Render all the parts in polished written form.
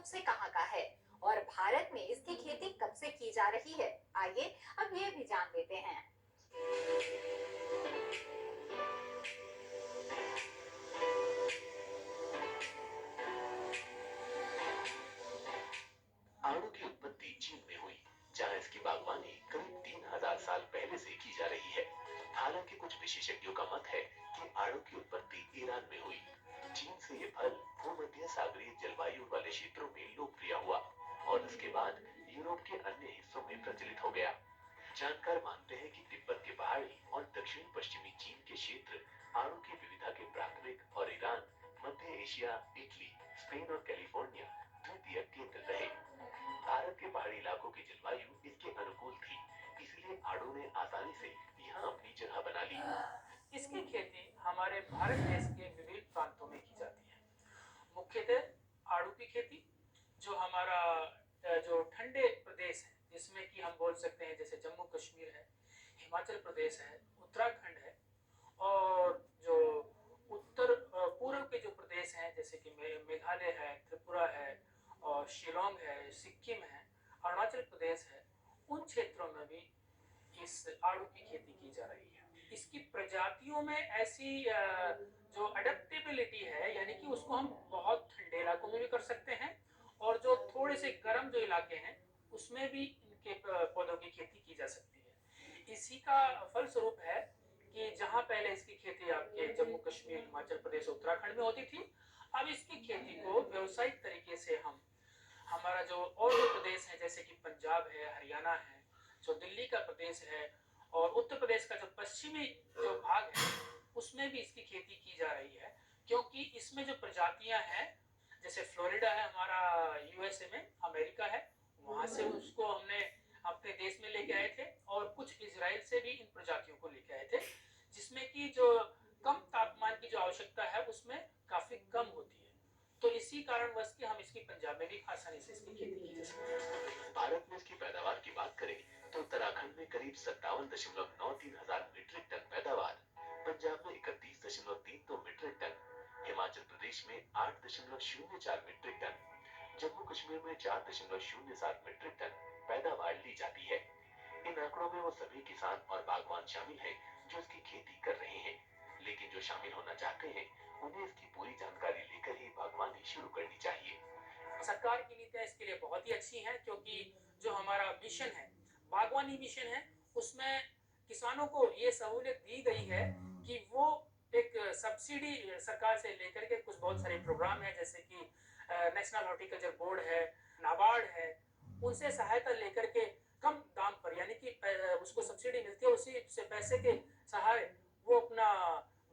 से कहाँ का है और भारत में इसकी खेती कब से की जा रही है, आइए अब ये भी जान लेते हैं। आड़ू की उत्पत्ति चीन में हुई, जहां इसकी बागवानी करीब 3000 साल पहले से की जा रही है। हालांकि कुछ विशेषज्ञों का मत है कि आड़ू की उत्पत्ति ईरान में हुई। चीन से ये फल भूमध्य सागरीय जलवायु वाले क्षेत्रों में लोकप्रिय हुआ और इसके बाद यूरोप के अन्य हिस्सों में प्रचलित हो गया। जानकार मानते हैं कि तिब्बत के पहाड़ी और दक्षिण पश्चिमी चीन के क्षेत्र आड़ू की विविधता के प्राथमिक और ईरान, मध्य एशिया, इटली, स्पेन और कैलिफोर्निया द्वितीय केंद्र रहे। भारत के पहाड़ी इलाकों की जलवायु इसके अनुकूल थी, इसलिए आड़ू ने आसानी से यहाँ अपनी जगह बना ली। इसकी खेती हमारे भारत देश के विभिन्न प्रांतों में की जाती है। मुख्यतः आड़ू की खेती जो हमारा जो ठंडे प्रदेश है, जिसमें कि हम बोल सकते हैं जैसे जम्मू कश्मीर है, हिमाचल प्रदेश है, उत्तराखंड है, और जो उत्तर पूर्व के जो प्रदेश हैं जैसे कि मेघालय है, त्रिपुरा है, और शिलोंग है, सिक्किम है, अरुणाचल प्रदेश है, उन क्षेत्रों में भी इस आड़ू की खेती की जा रही है। इसकी प्रजातियों में ऐसी जो अडेप्टेबिलिटी है, यानी कि उसको हम बहुत ठंडे इलाकों में भी कर सकते हैं और जो थोड़े से गर्म जो इलाके हैं उसमें भी इनके पौधों की खेती की जा सकती है। इसी का फलस्वरूप है कि जहां पहले इसकी खेती आपके जम्मू कश्मीर, हिमाचल प्रदेश, उत्तराखंड में होती थी, अब इसकी खेती को व्यावसायिक तरीके से हम हमारा जो और जो प्रदेश है जैसे कि पंजाब है, हरियाणा है, जो दिल्ली का प्रदेश है, और उत्तर प्रदेश का जो पश्चिमी जो भाग है उसमें भी इसकी खेती की जा रही है। क्योंकि इसमें जो प्रजातियां हैं, जैसे फ्लोरिडा है हमारा यूएसए में, अमेरिका है, वहां से उसको हमने अपने देश में लेके आए थे, और कुछ इजराइल से भी इन प्रजातियों को लेके आए थे, जिसमें कि जो कम तापमान की जो आवश्यकता है उसमें काफी कम होती है। तो इसी कारणवश कि हम इसकी पंजाब में भी आसानी से इसकी खेती की जा सकती है। भारत में इसकी पैदावार की बात करें तो उत्तराखंड में करीब 57.93 हजार मीट्रिक टन पैदावार, पंजाब में 31.32 मीट्रिक टन, हिमाचल प्रदेश में 8.04 मीट्रिक टन, जम्मू कश्मीर में 4.07 मीट्रिक टन पैदावार ली जाती है। इन आंकड़ों में वो सभी किसान और बागवान शामिल हैं जो इसकी खेती कर रहे हैं, लेकिन जो शामिल होना चाहते हैं उन्हें इसकी पूरी जानकारी लेकर ही बागवानी शुरू करनी चाहिए। सरकार की नीतियां इसके लिए बहुत ही अच्छी हैं, क्योंकि जो हमारा मिशन है, बागवानी मिशन है, उसमें किसानों को ये सहूलियत दी गई है कि वो एक सब्सिडी सरकार से लेकर के कुछ बहुत सारे प्रोग्राम है, जैसे कि नेशनल हॉर्टिकल्चर बोर्ड है, नाबार्ड है, उनसे सहायता लेकर के कम दाम पर, यानी कि उसको सब्सिडी मिलती है, उसी से पैसे के सहारे वो अपना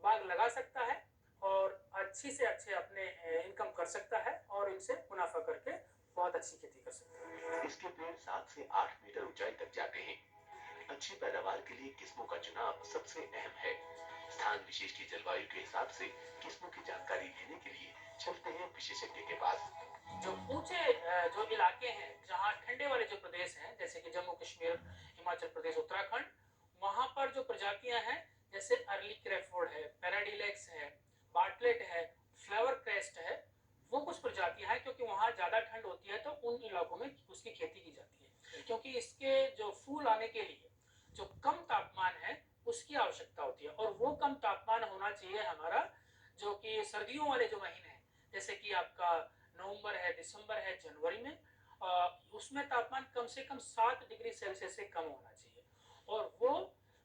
बाग लगा सकता है और अच्छी से अच्छे अपने इनकम कर सकता है और इनसे मुनाफा करके बहुत अच्छी खेती कर सकता है। इसके पेड़ 7 से 8 मीटर ऊंचाई तक जाते हैं। अच्छी पैदावार के लिए किस्मों का चुनाव सबसे अहम है। स्थान विशेष की जलवायु के हिसाब से किस्मों की जानकारी लेने के लिए चलते हैं विशेषज्ञ के पास। जो ऊंचे जो इलाके हैं, जहाँ ठंडे वाले जो प्रदेश हैं जैसे कि जम्मू कश्मीर, हिमाचल प्रदेश, उत्तराखंड, वहां पर जो प्रजातियां हैं जैसे अर्ली क्रेफोर्ड है, पैराडिलेक्स है, बार्टलेट है, फ्लावर क्रेस्ट है, वो कुछ प्रजातियां हैं, क्योंकि वहां ज्यादा ठंड होती है तो उन इलाकों में उसकी खेती की जाती है। क्योंकि इसके जो फूल आने के लिए जो कम तापमान है उसकी आवश्यकता होती है, और वो कम तापमान होना चाहिए हमारा जो कि सर्दियों वाले जो महीने हैं, जैसे कि आपका नवंबर है, दिसंबर है, जनवरी में, उसमें तापमान कम से कम 7 डिग्री सेल्सियस से कम होना चाहिए, और वो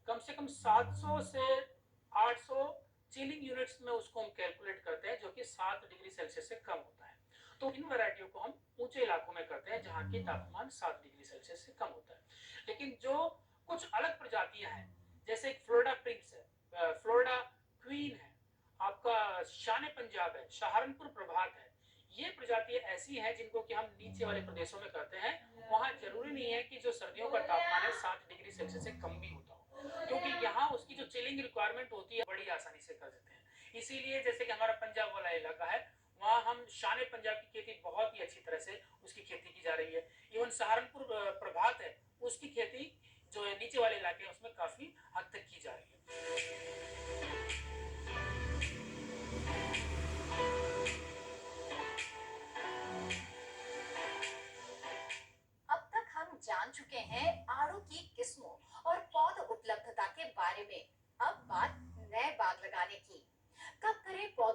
कम से कम 700 से 800 चिलिंग यूनिट्स में उसको हम कैलकुलेट करते हैं, जो कि 7 डिग्री सेल्सियस से कम होता है। तो इन वैरायटियों को हम ऊंचे इलाकों में करते हैं जहाँ की तापमान 7 डिग्री सेल्सियस से कम होता है। लेकिन जो कुछ अलग प्रजातियां हैं, जैसे फ्लोरिडा प्रिंस है, फ्लोरिडा क्वीन है, आपका शान पंजाब है, सहारनपुर प्रभात है, ये प्रजातियां ऐसी हैं जिनको कि हम नीचे वाले प्रदेशों में करते हैं। वहां जरूरी नहीं है कि जो सर्दियों का तापमान है 7 डिग्री सेल्सियस से कम भी होता हो, क्योंकि यहाँ उसकी जो चिलिंग रिक्वायरमेंट होती है बड़ी आसानी से कर देते हैं। इसीलिए जैसे कि हमारा पंजाब वाला इलाका है, वहाँ हम शान पंजाब की खेती बहुत ही अच्छी तरह से उसकी खेती की जा रही है। इवन सहारनपुर प्रभात है, उसकी खेती जो नीचे वाले इलाके हैं उसमें काफी हद तक की जा रही है।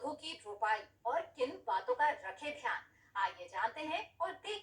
पौधों की रोपाई और किन बातों का रखे ध्यान, आइए जानते हैं और देखते